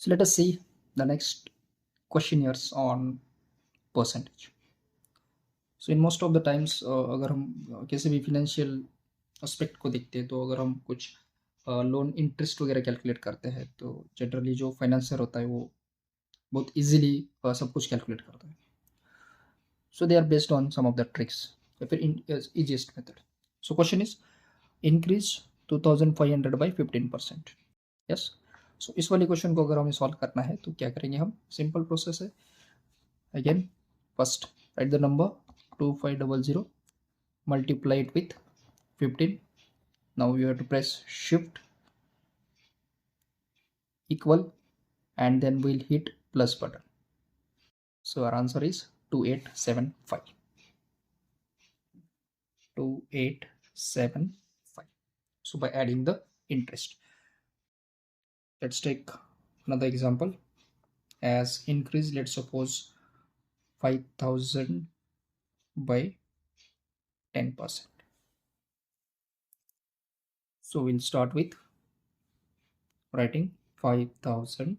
So let us see the next questionnaires on percentage. So in most of the times अगर हम किसी भी financial aspect को देखते हैं तो अगर हम कुछ लोन इंटरेस्ट वगैरह कैलकुलेट करते हैं तो जनरली जो फाइनेंसर होता है वो बहुत इजीली सब कुछ कैलकुलेट करता है. So they are based on some of the tricks या फिर easiest method. So question is increase 2500 by 15%. Yes. So इस वाले क्वेश्चन को अगर हमें सॉल्व करना है तो क्या करेंगे हम. सिंपल प्रोसेस है. Again, first write the number 2500, multiply it with 15. Now you have to press shift equal and then we'll hit plus button. So our answer is 2875. 2875. So by adding the interest, let's take another example. As increase, let's suppose 5000 by 10%. So we'll start with writing 5000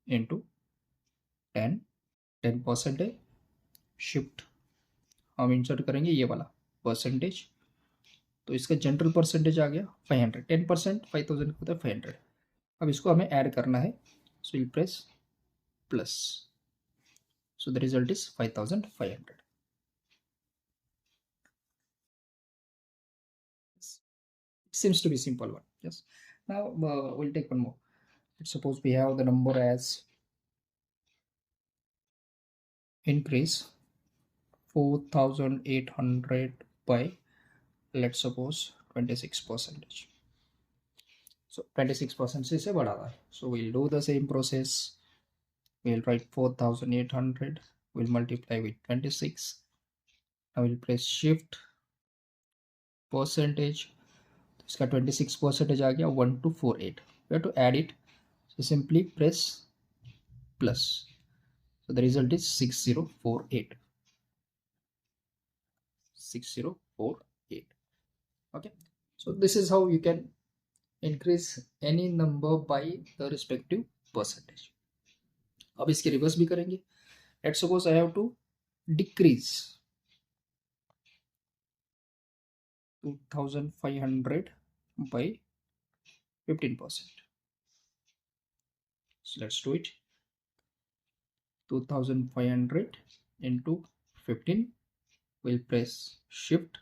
into 10% है. Shift हम insert करेंगे ये वाला percentage. तो इसका general percentage आ गया 500. 10% 5000 होता है 500. अब इसको हमें ऐड करना है. So will press plus. So the result is 5500. It seems to be simple one. Yes. Now we'll take one more. Let's suppose we have the number as increase 4800 by, let's suppose, 26%. So 26% से बढ़ा रहा है. So we'll do the same process. We'll write 4800. We'll multiply with 26. Now we'll press shift percentage. तो इसका 26% आ गया 1248. We have to add it. So simply press plus. So the result is 6048. 6048. Okay. So this is how you can increase any number by the respective percentage. अब इसके reverse भी करेंगे. Let's suppose I have to decrease 2500 by 15%. So let's do it. 2500 into 15. We'll press shift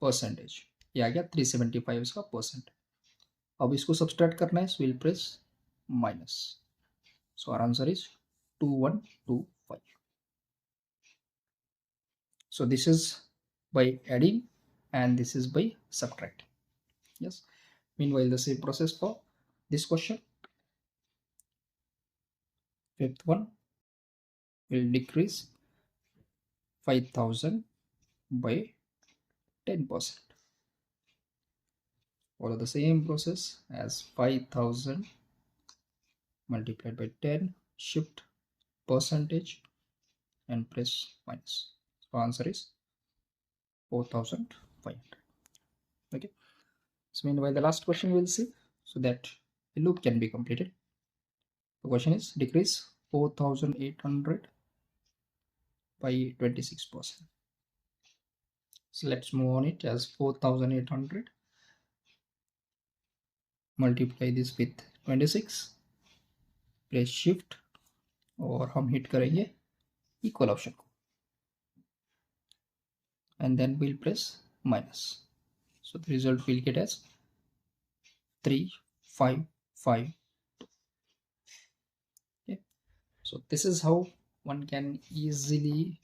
percentage. ये आ गया 375 इसका percent. अब इसको subtract करना है. Will press minus. So our answer is 2125. So this is by adding and this is by subtracting. Yes. Meanwhile, the same process for this question. Fifth one will decrease 5000 by 10%. Follow the same process as 5000 multiplied by 10, shift percentage and press minus. So answer is 4500. Okay. So meanwhile, the last question we'll see so that the loop can be completed. The question is decrease 4800 by 26%. So let's move on it as 4800. Multiply this with 26. Press shift और हम hit करेंगे equal option को and then we'll press minus. So the result we'll get as 3552. Okay. So this is how one can easily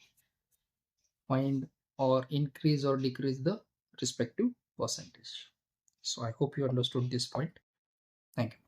find or increase or decrease the respective percentage. So I hope you understood this point. Thank you.